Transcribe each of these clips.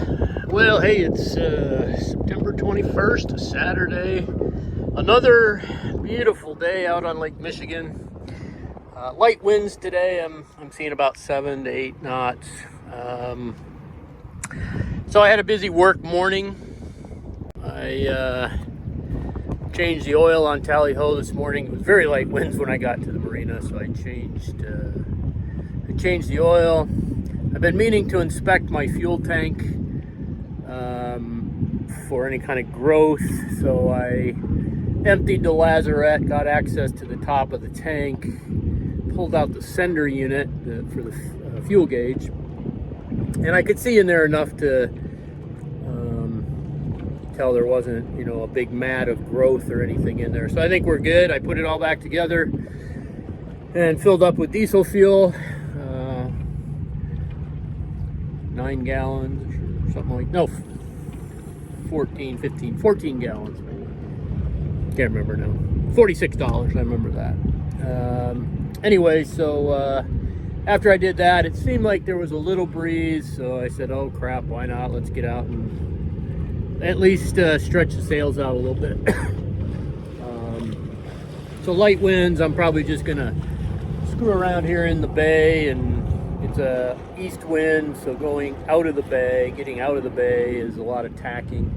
Well, hey, it's September 21st, Saturday. Another beautiful day out on Lake Michigan. Light winds today. I'm seeing about 7 to 8 knots. So I had a busy work morning. I changed the oil on Tally Ho this morning. It was very light winds when I got to the marina, so I changed the oil. I've been meaning to inspect my fuel tank for any kind of growth, so I emptied the lazarette, got access to the top of the tank, pulled out the sender unit for the fuel gauge, and I could see in there enough to tell there wasn't, a big mat of growth or anything in there. So I think we're good. I put it all back together and filled up with diesel fuel, 9 gallons or something like, no, 14 gallons maybe. Can't remember now. $46, I remember that. Anyway, so after I did that, it seemed like there was a little breeze, so I said, oh crap, why not? Let's get out and at least stretch the sails out a little bit. So light winds, I'm probably just gonna screw around here in the bay, and it's a east wind, so going out of the bay, getting out of the bay is a lot of tacking.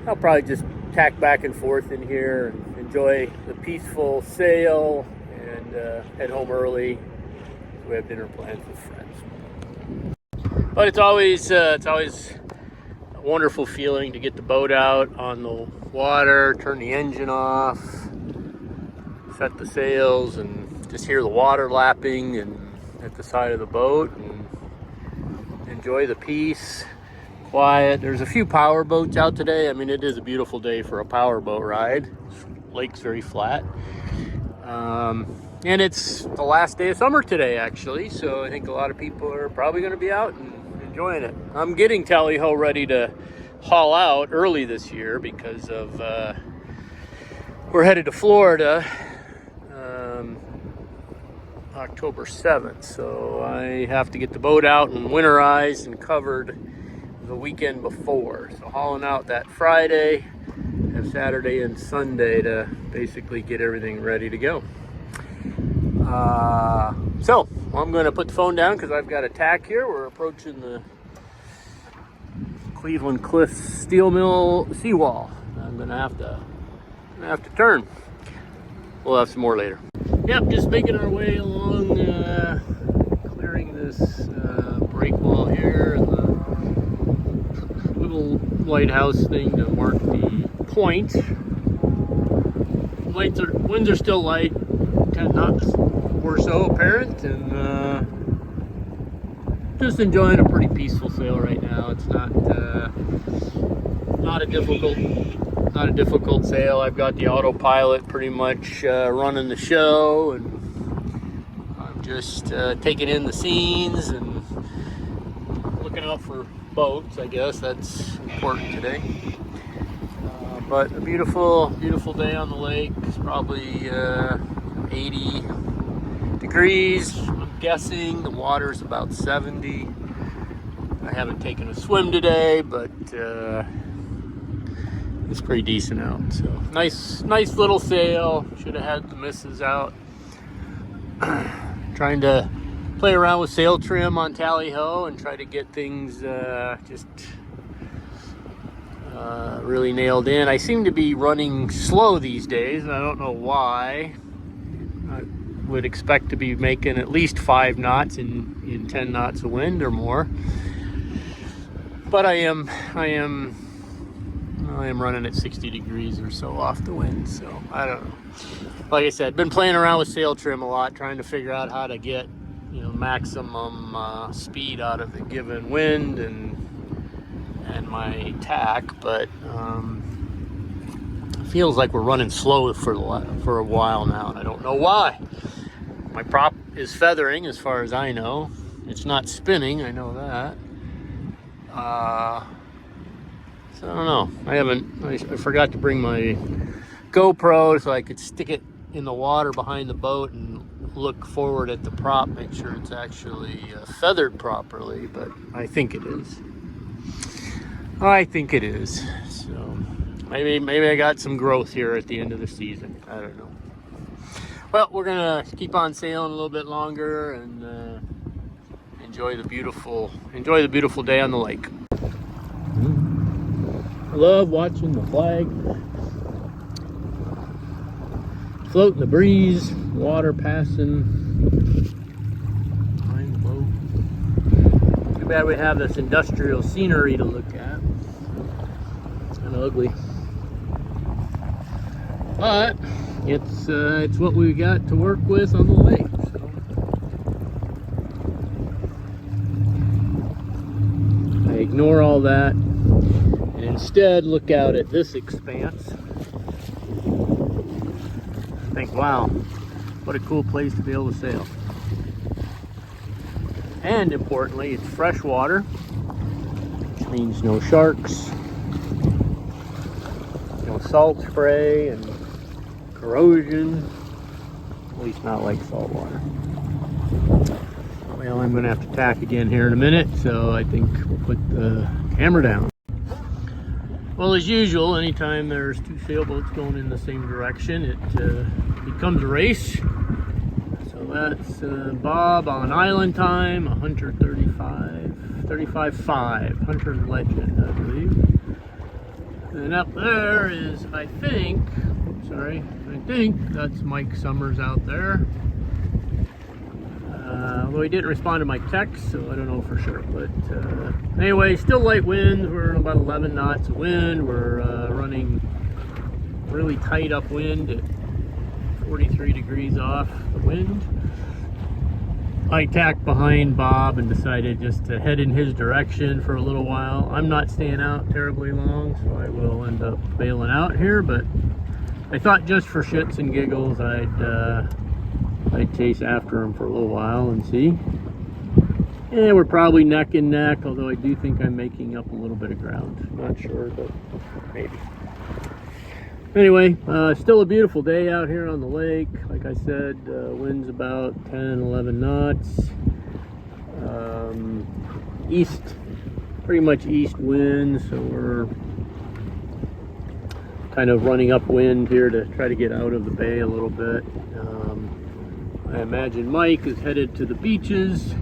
I'll probably just tack back and forth in here and enjoy the peaceful sail and head home early. We have dinner plans with friends. But it's always a wonderful feeling to get the boat out on the water, turn the engine off, set the sails, and just hear the water lapping and at the side of the boat, and enjoy the peace, quiet. There's a few power boats out today. I mean, it is a beautiful day for a power boat ride. Lake's very flat. And it's the last day of summer today, actually, so I think a lot of people are probably going to be out and enjoying it. I'm getting Tally Ho ready to haul out early this year because of we're headed to Florida October 7th, so I have to get the boat out and winterized and covered the weekend before. So hauling out that Friday, have Saturday and Sunday to basically get everything ready to go. So I'm going to put the phone down because I've got a tack here. We're approaching the Cleveland Cliffs steel mill seawall. I'm going to have to turn. We'll have some more later. Yep, just making our way along, clearing this break wall here and the little lighthouse thing to mark the point. Winds are still light, 10 knots or so apparent, and just enjoying a pretty peaceful sail right now. It's not a difficult sail. I've got the autopilot pretty much running the show, and I'm just taking in the scenes and looking out for boats. I guess that's important today. But a beautiful day on the lake. It's probably 80 degrees. I'm guessing the water's about 70. I haven't taken a swim today, but it's pretty decent out. So nice little sail. Should have had the missus out. Trying to play around with sail trim on Tally Ho and try to get things really nailed in. I seem to be running slow these days, and I don't know why. I would expect to be making at least 5 knots in 10 knots of wind or more. But I am running at 60 degrees or so off the wind, so I don't know. Like I said, been playing around with sail trim a lot, trying to figure out how to get maximum speed out of the given wind and my tack, but it feels like we're running slow for a while now, and I don't know why. My prop is feathering as far as I know. It's not spinning, I know that. So I don't know. I forgot to bring my GoPro so I could stick it in the water behind the boat and look forward at the prop, make sure it's actually feathered properly, but I think it is. I think it is. So maybe I got some growth here at the end of the season. I don't know. Well, we're gonna keep on sailing a little bit longer and enjoy the beautiful day on the lake. I love watching the flag float in the breeze, water passing behind the boat. Too bad we have this industrial scenery to look at. Kind of ugly, but it's what we got to work with on the lake. So I ignore all that and instead look out at this expanse. Think, wow, what a cool place to be able to sail. And importantly, it's fresh water, which means no sharks, no salt spray and corrosion, at least not like salt water. Well, I'm gonna have to tack again here in a minute, so I think we'll put the camera down. Well, as usual, anytime there's two sailboats going in the same direction, it becomes a race. So that's Bob on island time, 135.5, Hunter Legend, I believe. And up there is, I think that's Mike Summers out there. Although he didn't respond to my text, so I don't know for sure. But anyway, still light winds. We're about 11 knots of wind. We're running really tight upwind at 43 degrees off the wind. I tacked behind Bob and decided just to head in his direction for a little while. I'm not staying out terribly long, so I will end up bailing out here, but I thought just for shits and giggles I'd chase after him for a little while and see. Yeah, we're probably neck and neck, although I do think I'm making up a little bit of ground. Not sure, but maybe. Anyway, still a beautiful day out here on the lake. Like I said, wind's about 10, 11 knots. Pretty much east wind, so we're kind of running upwind here to try to get out of the bay a little bit. I imagine Mike is headed to the beaches,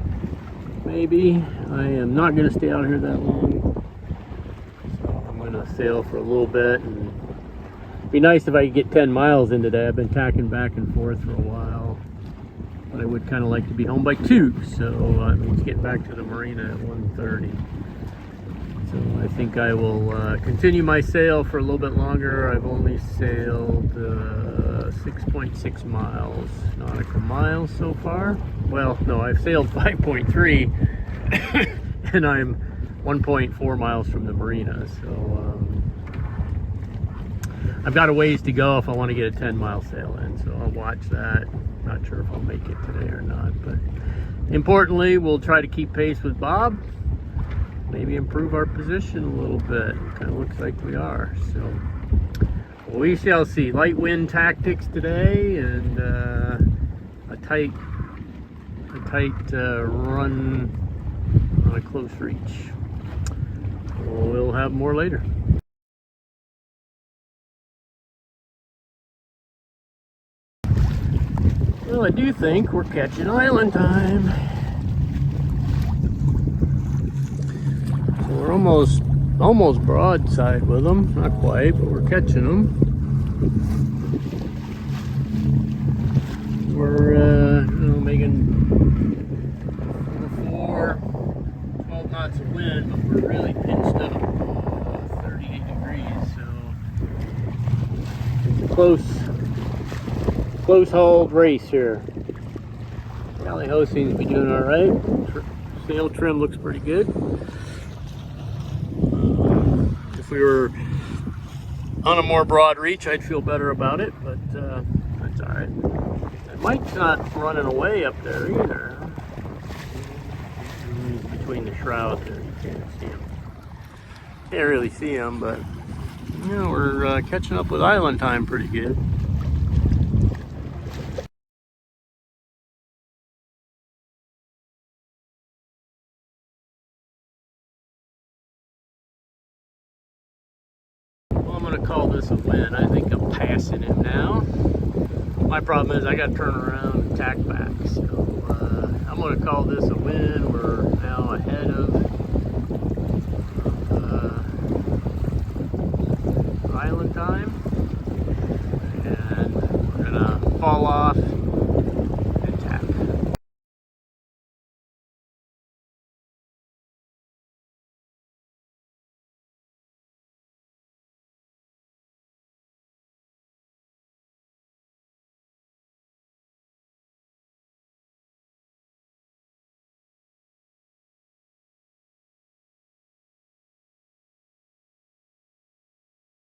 maybe. I am not going to stay out here that long, so I'm going to sail for a little bit. And it'd be nice if I could get 10 miles in today. I've been tacking back and forth for a while, but I would kind of like to be home by 2, so that means getting back to the marina at 1:30. So I think I will continue my sail for a little bit longer. I've only sailed 6.6 miles nautical miles so far. Well, no, I've sailed 5.3 and I'm 1.4 miles from the marina. So I've got a ways to go if I want to get a 10-mile sail in. So I'll watch that. Not sure if I'll make it today or not, but importantly, we'll try to keep pace with Bob. Maybe improve our position a little bit. Kind of looks like we are. So we shall see. Light wind tactics today, and a tight run on a close reach. We'll have more later. Well, I do think we're catching island time. So we're almost broadside with them. Not quite, but we're catching them. We're making 12 knots of wind, but we're really pinched up 38 degrees. So it's a close hauled race here. Galley ho seems to be doing all right. Sail trim looks pretty good. If we were on a more broad reach, I'd feel better about it, but that's all right. And Mike's not running away up there either. He's between the shrouds there. You can't see him. Can't really see him, but we're catching up with island time pretty good. win. I think I'm passing him now. My problem is I got to turn around and tack back. So I'm going to call this a win. We're now ahead of island time.